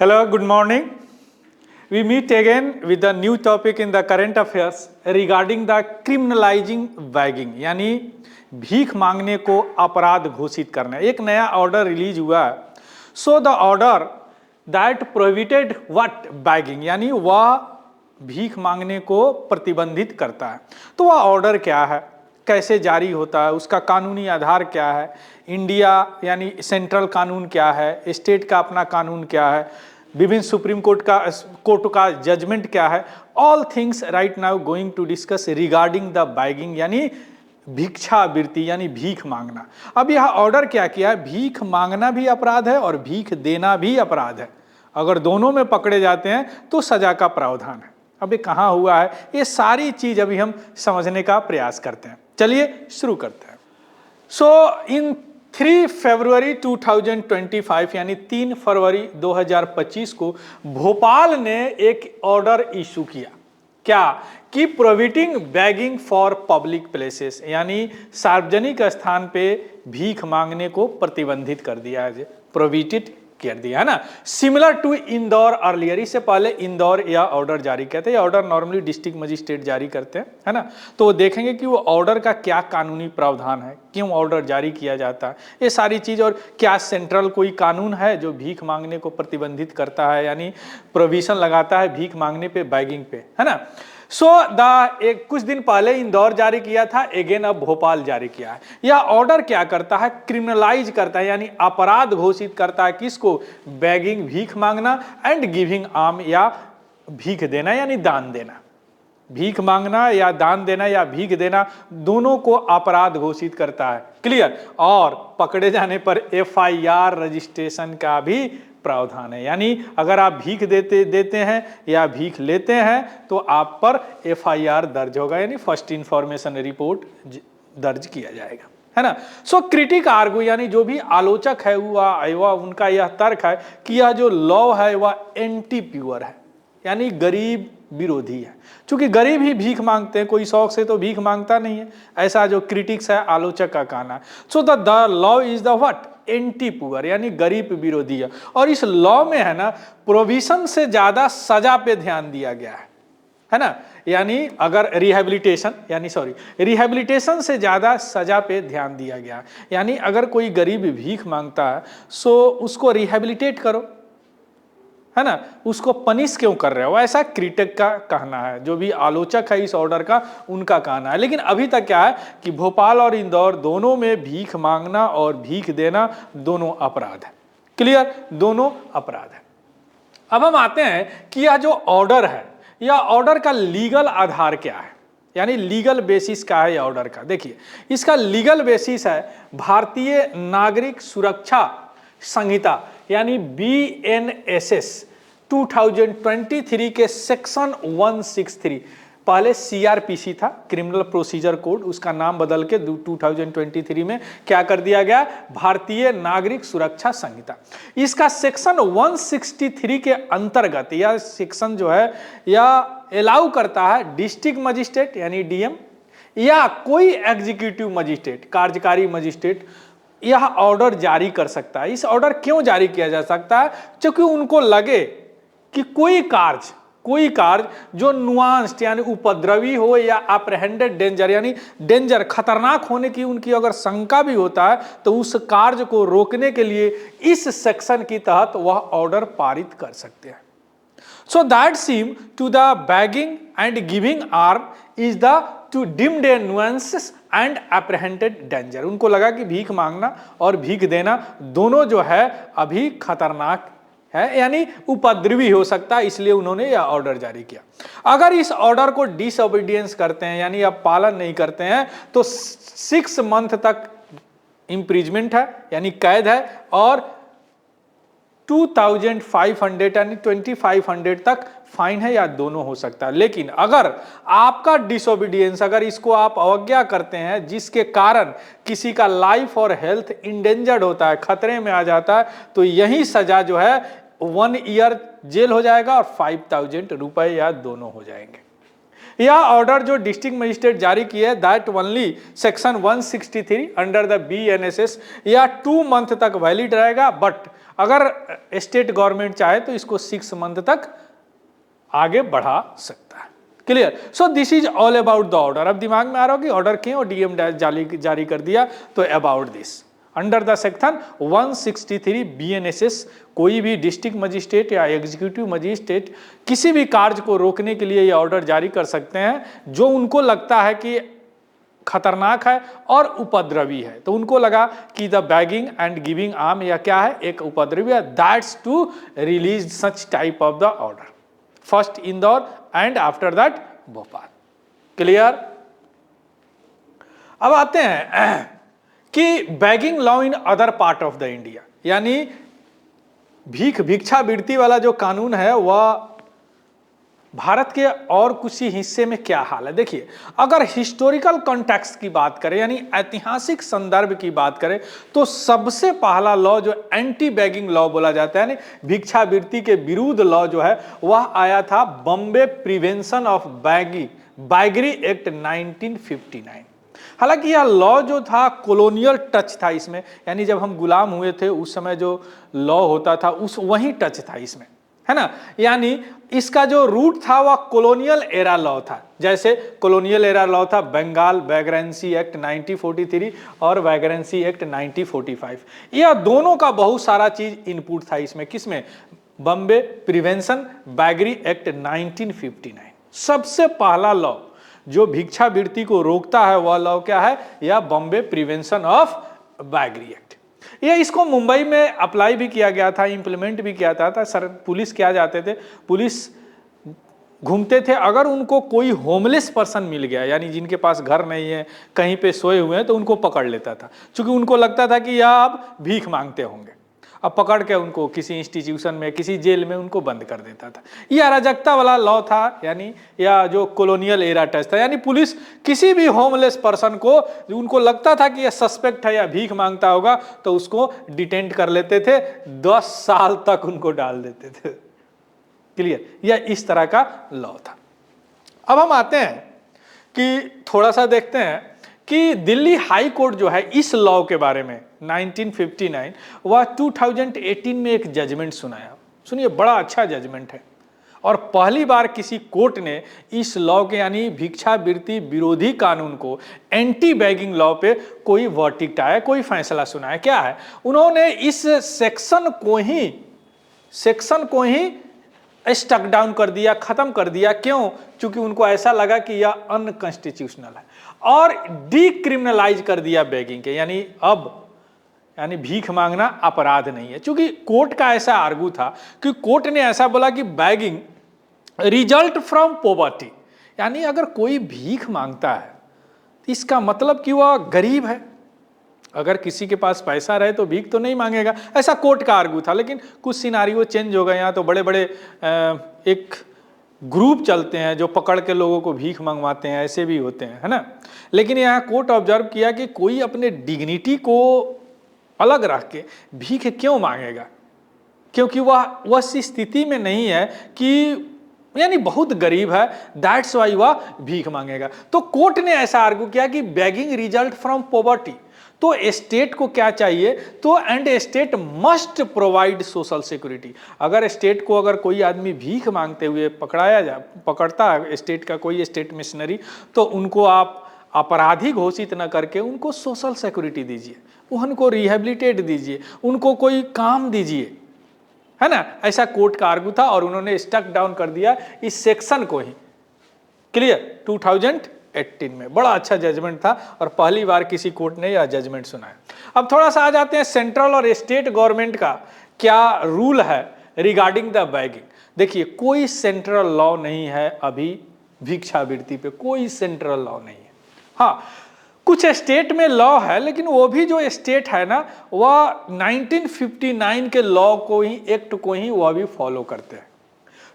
Hello, good morning. We meet again with a new topic in the current affairs regarding the criminalizing begging, यानी भीख मांगने को अपराध घोषित करना। एक नया ऑर्डर रिलीज हुआ है। So the order that prohibited what begging, यानी वह भीख मांगने को प्रतिबंधित करता है। तो वह ऑर्डर क्या है, कैसे जारी होता है, उसका कानूनी आधार क्या है, इंडिया यानी सेंट्रल कानून क्या है, स्टेट का अपना कानून क्या है, विभिन्न सुप्रीम कोर्ट का जजमेंट क्या है। All things right now going to discuss regarding the begging, यानी भिक्षावृत्ति यानी भीख मांगना। अब यह ऑर्डर क्या किया है, भीख मांगना भी अपराध है और भीख देना भी अपराध है। अगर दोनों में पकड़े जाते हैं तो सजा का प्रावधान है। अब ये कहाँ हुआ है, ये सारी चीज अभी हम समझने का प्रयास करते हैं। चलिए शुरू करते हैं। सो इन 3 फरवरी 2025 यानी 3 फरवरी 2025 को भोपाल ने एक ऑर्डर इशू किया। क्या कि prohibiting begging for public places, यानी सार्वजनिक स्थान पे भीख मांगने को प्रतिबंधित कर दिया है, प्रोहिबिटेड कर दिया है ना। सिमिलर टू इंदौर अर्लियर, इससे पहले इंदौर यह ऑर्डर जारी करते हैं। यह ऑर्डर नॉर्मली डिस्ट्रिक्ट मजिस्ट्रेट जारी करते हैं, है ना। तो वो देखेंगे कि वो ऑर्डर का क्या कानूनी प्रावधान है, क्यों ऑर्डर जारी किया जाता है, ये सारी चीज़, और क्या सेंट्रल कोई कानून है जो भीख मांगने को प्रतिबंधित करता है, यानी प्रोविजन लगाता है भीख मांगने पे, बैगिंग पे, है ना। सो एक कुछ दिन पहले इंदौर जारी किया था, अगेन अब भोपाल जारी किया है। यह ऑर्डर क्या करता है, क्रिमिनलाइज करता है, यानी अपराध घोषित करता है किसको, बेगिंग भीख मांगना एंड गिविंग आर्म या भीख देना यानी दान देना। भीख मांगना या दान देना या भीख देना दोनों को अपराध घोषित करता है। क्लियर। और पकड़े जाने पर FIR रजिस्ट्रेशन का भी प्रावधान है, यानी अगर आप भीख देते हैं या भीख लेते हैं तो आप पर FIR दर्ज होगा, यानी फर्स्ट इंफॉर्मेशन रिपोर्ट दर्ज किया जाएगा, है ना। सो क्रिटिक आर्गू, यानी जो भी आलोचक है वह उनका यह तर्क है कि यह जो लॉ है वह एंटी प्योर है, यानी गरीब विरोधी है। क्योंकि गरीब ही भीख मांगते हैं, कोई शौक से तो भीख मांगता नहीं है, ऐसा जो क्रिटिक्स है आलोचक का कहना है। So the law is the what, anti poor, यानी गरीब विरोधी है। और इस लॉ में है ना प्रोविजन से ज्यादा सजा पे ध्यान दिया गया है ना। यानी अगर रिहेबिलिटेशन से ज्यादा सजा पे ध्यान दिया गया, यानी अगर कोई गरीब भीख मांगता है सो उसको रिहेबिलिटेट करो, है ना, उसको पनिश क्यों कर रहे हो, ऐसा क्रिटिक का कहना है। जो भी आलोचक है इस ऑर्डर का उनका कहना है। लेकिन अभी तक क्या है कि भोपाल और इंदौर दोनों में भीख मांगना और भीख देना दोनों अपराध है। क्लियर, दोनों अपराध है। अब हम आते हैं कि यह जो ऑर्डर है, यह ऑर्डर का लीगल आधार क्या है, यानी लीगल बेसिस क्या है ऑर्डर का। देखिए, इसका लीगल बेसिस है भारतीय नागरिक सुरक्षा संहिता यानी BNSS 2023 के सेक्शन 163, पहले CRPC था, क्रिमिनल प्रोसीजर कोड, उसका नाम बदल के 2023 में क्या कर दिया गया, भारतीय नागरिक सुरक्षा संहिता। इसका सेक्शन 163 के अंतर्गत यह सेक्शन जो है यह अलाउ करता है डिस्ट्रिक्ट मजिस्ट्रेट यानी DM या कोई एग्जीक्यूटिव मजिस्ट्रेट, कार्यकारी मजिस्ट्रेट यह ऑर्डर जारी कर सकता है। इस ऑर्डर क्यों जारी किया जा सकता है, क्योंकि उनको लगे कि कोई कार्य जो नुआंस्ड यानी उपद्रवी हो या अप्रहेंडेड डेंजर यानी डेंजर खतरनाक होने की उनकी अगर शंका भी होता है तो उस कार्य को रोकने के लिए इस सेक्शन के तहत वह ऑर्डर पारित कर सकते हैं। So that seem to the begging and giving arm is the to deemed a nuances and apprehended danger। उनको लगा कि भीख मांगना और भीख देना दोनों जो है अभी खतरनाक है, यानी उपद्रवी हो सकता है, इसलिए उन्होंने यह ऑर्डर जारी किया। अगर इस ऑर्डर को डिसओबीडियंस करते हैं यानी आप पालन नहीं करते हैं तो 6 मंथ तक इम्प्रिजमेंट है यानी कैद है और 2500 यानी 2500 तक फाइन है या दोनों हो सकता है। लेकिन अगर आपका डिसोबीडियंस, अगर इसको आप अवज्ञा करते हैं जिसके कारण किसी का लाइफ और हेल्थ इंडेंजर्ड होता है, खतरे में आ जाता है, तो यही सजा जो है 1 ईयर जेल हो जाएगा और 5000 रुपए या दोनों हो जाएंगे। यह ऑर्डर जो डिस्ट्रिक्ट मजिस्ट्रेट जारी किया है that only section 163 under the BNSS या 2 मंथ तक वैलिड रहेगा। बट अगर स्टेट गवर्नमेंट चाहे तो इसको 6 मंथ तक आगे बढ़ा सकता है। Clear? So this is all about the order. अब दिमाग में आ रहा हो कि ऑर्डर क्यों डीएम जारी कर दिया, तो about this under the section 163 BNSS कोई भी डिस्ट्रिक्ट मजिस्ट्रेट या एग्जीक्यूटिव मजिस्ट्रेट किसी भी कार्य को रोकने के लिए ये ऑर्डर जारी कर सकते हैं जो उनको लगता है कि खतरनाक है और उपद्रवी है। तो उनको लगा कि the begging and giving alms या क्या है, एक उपद्रवी है, that's to release such type of the order. First Indore and after that Bhopal. Clear? अब आते हैं कि begging law in other part of the India, यानी भिक्षावृत्ति वाला जो कानून है वह भारत के और कुछ ही हिस्से में क्या हाल है। देखिए, अगर हिस्टोरिकल कॉन्टेक्स्ट की बात करें यानी ऐतिहासिक संदर्भ की बात करें तो सबसे पहला लॉ जो एंटी बैगिंग लॉ बोला जाता है, यानी भिक्षावृत्ति के विरुद्ध लॉ जो है वह आया था बॉम्बे प्रिवेंशन ऑफ बैगरी एक्ट 1959। हालांकि यह लॉ जो था कॉलोनियल टच था इसमें, यानी जब हम गुलाम हुए थे उस समय जो लॉ होता था उस वही टच था इसमें, है ना। यानी इसका जो रूट था वह कॉलोनियल एरा लॉ था। जैसे कॉलोनियल एरा लॉ था बंगाल वैग्रेंसी एक्ट 1943 और वैग्रेंसी एक्ट 1945। यह दोनों का बहुत सारा चीज इनपुट था इसमें, किसमें, बॉम्बे प्रिवेंशन बैगरी एक्ट 1959। सबसे पहला लॉ जो भिक्षावृत्ति को रोकता है वह लॉ क्या है, या बॉम्बे प्रिवेंशन ऑफ बैगरी एक्ट। ये इसको मुंबई में अप्लाई भी किया गया था, इंप्लीमेंट भी किया था। सर पुलिस क्या जाते थे, पुलिस घूमते थे, अगर उनको कोई होमलेस पर्सन मिल गया यानी जिनके पास घर नहीं है कहीं पे सोए हुए हैं तो उनको पकड़ लेता था, क्योंकि उनको लगता था कि यह अब भीख मांगते होंगे। अब पकड़ के उनको किसी इंस्टीट्यूशन में किसी जेल में उनको बंद कर देता था। यह अराजकता वाला लॉ था, यानी या जो कॉलोनियल एरा टच था। यानी पुलिस किसी भी होमलेस पर्सन को उनको लगता था कि यह सस्पेक्ट है या भीख मांगता होगा तो उसको डिटेंट कर लेते थे, 10 साल तक उनको डाल देते थे। क्लियर? यह इस तरह का लॉ था। अब हम आते हैं कि थोड़ा सा देखते हैं कि दिल्ली हाई कोर्ट जो है इस लॉ के बारे में 1959 वह 2018 में एक जजमेंट सुनाया। सुनिए, बड़ा अच्छा जजमेंट है और पहली बार किसी कोर्ट ने इस लॉ के यानी भिक्षावृत्ति विरोधी कानून को एंटी बैगिंग लॉ पे कोई वर्डिक्ट आया, कोई फैसला सुनाया। क्या है, उन्होंने इस सेक्शन को ही स्टक डाउन कर दिया, खत्म कर दिया। क्यों? क्योंकि उनको ऐसा लगा कि यह अनकॉन्स्टिट्यूशनल है और डीक्रिमिनलाइज कर दिया बैगिंग के, यानी भीख मांगना अपराध नहीं है। क्योंकि कोर्ट का ऐसा आर्गू था कि कोर्ट ने ऐसा बोला कि बैगिंग रिजल्ट फ्रॉम पॉवर्टी, यानी अगर कोई भीख मांगता है तो इसका मतलब कि वह गरीब है। अगर किसी के पास पैसा रहे तो भीख तो नहीं मांगेगा, ऐसा कोर्ट का आर्गू था। लेकिन कुछ सिनारियो चेंज हो गए। यहाँ तो बड़े बड़े एक ग्रुप चलते हैं जो पकड़ के लोगों को भीख मंगवाते हैं, ऐसे भी होते हैं, है ना। लेकिन यहाँ कोर्ट ऑब्जर्व किया कि कोई अपने डिग्निटी को अलग रख के भीख क्यों मांगेगा, क्योंकि वह उस स्थिति में नहीं है कि यानी बहुत गरीब है, दैट्स वाई वह भीख मांगेगा। तो कोर्ट ने ऐसा आर्गू किया कि बैगिंग रिजल्ट फ्रॉम पॉवर्टी, तो स्टेट को क्या चाहिए, तो and state must provide social security. अगर स्टेट को अगर कोई आदमी भीख मांगते हुए पकड़ता है स्टेट का कोई स्टेट मिशनरी, तो उनको आप अपराधी घोषित न करके उनको सोशल सिक्योरिटी दीजिए, उनको रिहेबिलिटेट दीजिए, उनको कोई काम दीजिए, है ना। ऐसा कोर्ट का आर्गू था और उन्होंने स्टक डाउन कर दिया इस सेक्शन को ही। क्लियर? 2018 में बड़ा अच्छा जजमेंट था और पहली बार किसी कोर्ट ने यह जजमेंट सुनाया। अब थोड़ा सा आ जाते हैं सेंट्रल और स्टेट गवर्नमेंट का क्या रूल है रिगार्डिंग द बैगिंग। देखिए, कोई सेंट्रल लॉ नहीं है अभी भिक्षावृत्ति पे, कोई सेंट्रल लॉ नहीं है। हाँ, कुछ स्टेट में लॉ है, लेकिन वो भी जो स्टेट है ना वह 1959 के लॉ को ही, एक्ट को ही वह भी फॉलो करते हैं।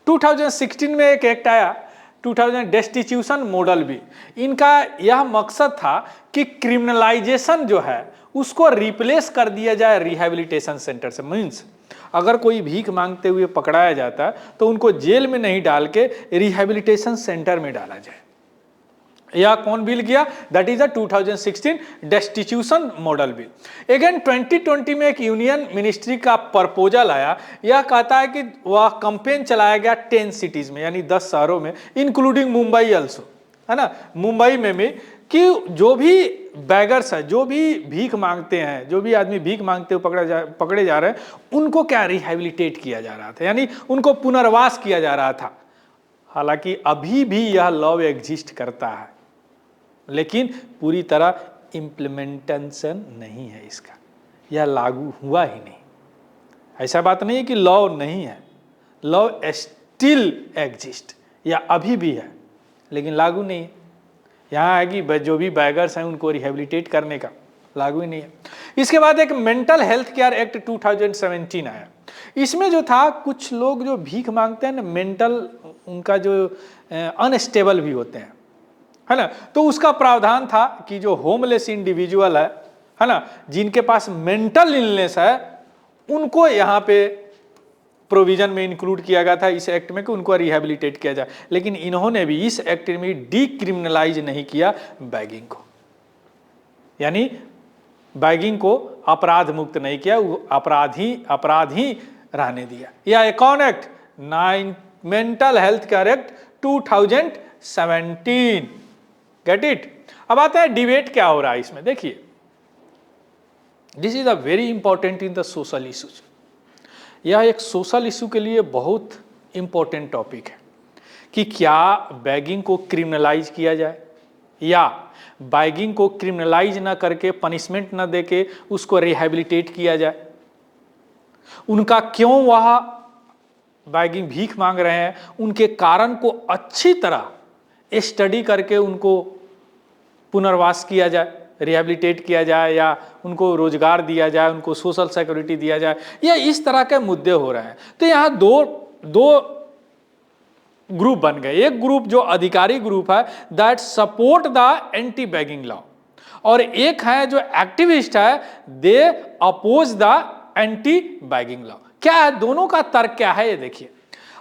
2016 में एक एक्ट आया 2000 डेस्टिट्यूशन मॉडल भी। इनका यह मकसद था कि क्रिमिनलाइजेशन जो है उसको रिप्लेस कर दिया जाए रिहेबिलिटेशन सेंटर से। मीन्स अगर कोई भीख मांगते हुए पकड़ाया जाता है तो उनको जेल में नहीं डाल के रिहेबिलिटेशन सेंटर में डाला जाए। यह कौन बिल किया? That is the 2016 destitution model bill. Again 2020 में एक यूनियन मिनिस्ट्री का प्रपोजल आया, यह कहता है कि वह कैंपेन चलाया गया 10 सिटीज में, यानी 10 शहरों में, इंक्लूडिंग मुंबई ऑल्सो, है ना, मुंबई में भी, कि जो भी बैगर्स है, जो भी भीख मांगते हैं, जो भी आदमी भीख मांगते हुए पकड़े जा रहे हैं, उनको क्या रिहेबिलिटेट किया जा रहा था, यानी उनको पुनर्वास किया जा रहा था। हालांकि अभी भी यह लॉ एग्जिस्ट करता है, लेकिन पूरी तरह इम्प्लीमेंटेशन नहीं है इसका, यह लागू हुआ ही नहीं। ऐसा बात नहीं है कि लॉ नहीं है, लॉ स्टिल एग्जिस्ट, या अभी भी है, लेकिन लागू नहीं है। यहाँ है कि जो भी बैगर्स हैं उनको रिहेबिलिटेट करने का लागू ही नहीं है। इसके बाद एक मेंटल हेल्थ केयर एक्ट 2017 आया। इसमें जो था, कुछ लोग जो भीख मांगते हैं ना, मेंटल उनका जो अनस्टेबल भी होते हैं, है ना, तो उसका प्रावधान था कि जो होमलेस इंडिविजुअल है ना, जिनके पास मेंटल इलनेस है, उनको यहाँ पे प्रोविजन में इंक्लूड किया गया था इस एक्ट में कि उनको रिहेबिलिटेट किया जाए। लेकिन इन्होंने भी इस एक्ट में डीक्रिमिनलाइज नहीं किया बैगिंग को, यानी बैगिंग को अपराध मुक्त नहीं किया, अपराध ही रहने दिया। यह एक कौन act? Mental health care act 2017। Get it? अब आता है डिबेट क्या हो रहा है इसमें। देखिए, this is a very important in the social issues. यह एक सोशल इशू के लिए बहुत इंपॉर्टेंट टॉपिक है कि क्या बैगिंग को क्रिमिनलाइज किया जाए, या बैगिंग को क्रिमिनलाइज ना करके, पनिशमेंट ना देके उसको रिहेबिलिटेट किया जाए। उनका क्यों वह बैगिंग भीख मांग रहे हैं, उनके कारण को अच्छी तरह स्टडी करके उनको पुनर्वास किया जाए, रिहेबिलिटेट किया जाए, या उनको रोजगार दिया जाए, उनको सोशल सिक्योरिटी दिया जाए, या इस तरह के मुद्दे हो रहे हैं। तो यहाँ दो ग्रुप बन गए। एक ग्रुप जो अधिकारी ग्रुप है, that support the anti begging law, और एक है जो एक्टिविस्ट है, they oppose the anti begging law. क्या है दोनों का तर्क? क्या है ये देखिए।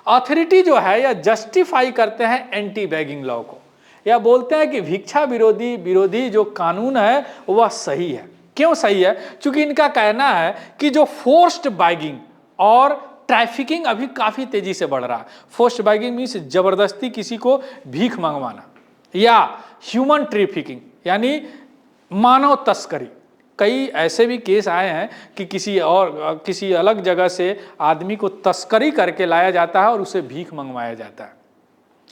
अथॉरिटी जो है यह जस्टिफाई करते हैं एंटी बैगिंग लॉ को, या बोलते हैं कि भिक्षा विरोधी जो कानून है वह सही है। क्यों सही है? क्योंकि इनका कहना है कि जो फोर्स्ड बैगिंग और ट्रैफिकिंग अभी काफी तेजी से बढ़ रहा है। फोर्स्ड बैगिंग मीन्स जबरदस्ती किसी को भीख मंगवाना, या ह्यूमन ट्रैफिकिंग यानी मानव तस्करी। कई ऐसे भी केस आए हैं कि किसी अलग जगह से आदमी को तस्करी करके लाया जाता है और उसे भीख मंगवाया जाता है,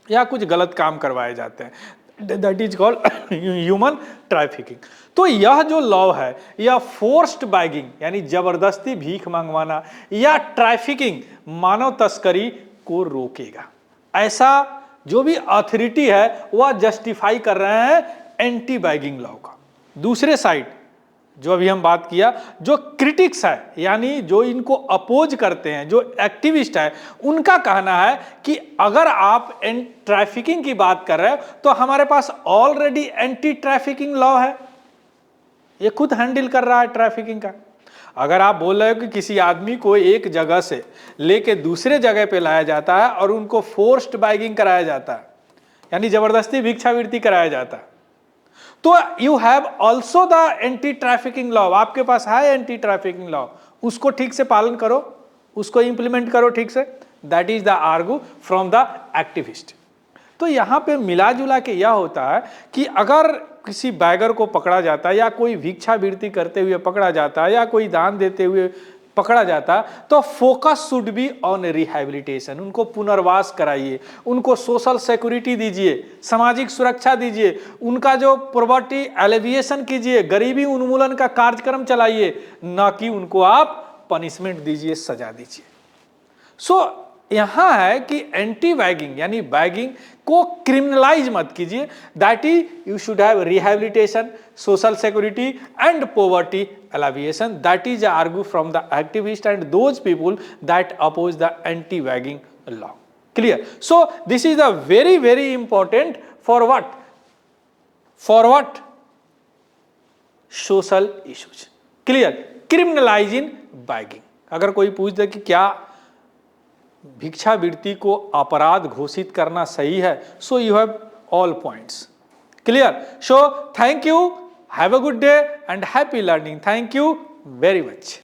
या कुछ गलत काम करवाए जाते हैं। That is called human trafficking. तो यह जो लॉ है, यह फोर्स्ड बैगिंग यानी जबरदस्ती भीख मंगवाना या ट्रैफिकिंग मानव तस्करी को रोकेगा। ऐसा जो भी अथॉरिटी है वह जस्टिफाई कर रहे हैं एंटी बैगिंग लॉ का। दूसरे साइड जो अभी हम बात किया, जो क्रिटिक्स है यानी जो इनको अपोज करते हैं, जो एक्टिविस्ट है, उनका कहना है कि अगर आप ट्रैफिकिंग की बात कर रहे हो तो हमारे पास ऑलरेडी एंटी ट्रैफिकिंग लॉ है, ये खुद हैंडल कर रहा है ट्रैफिकिंग का। अगर आप बोल रहे हो कि किसी आदमी को एक जगह से लेके दूसरे जगह पे लाया जाता है और उनको फोर्स्ड बैगिंग कराया जाता है, यानी जबरदस्ती भिक्षावृत्ति कराया जाता है, तो you have also the anti trafficking law. आपके पास है एंटी ट्रैफिकिंग लॉ, उसको ठीक से पालन करो, उसको इंप्लीमेंट करो ठीक से। That is the argue from the activist. तो यहां पे मिला जुला के यह होता है कि अगर किसी बैगर को पकड़ा जाता है, या कोई भिक्षावृत्ति करते हुए पकड़ा जाता है, या कोई दान देते हुए पकड़ा जाता, तो focus should be on rehabilitation. उनको पुनर्वास कराइए, उनको सोशल सिक्योरिटी दीजिए, सामाजिक सुरक्षा दीजिए, उनका जो पॉवर्टी एलिविएशन कीजिए, गरीबी उन्मूलन का कार्यक्रम चलाइए, ना कि उनको आप पनिशमेंट दीजिए, सजा दीजिए। सो यहां है कि एंटी बैगिंग यानी बैगिंग को क्रिमिनलाइज मत कीजिए। That is you should have rehabilitation, social security and poverty alleviation. That is argue from the activist and those people that oppose the anti-bagging law. Clear? So this is a very important for what? For what? Social issues. Clear? Criminalizing bagging. अगर कोई पूछ दे कि क्या भिक्षावृत्ति को अपराध घोषित करना सही है, so you have all points. Clear? So thank you, have a good day and happy learning. Thank you very much.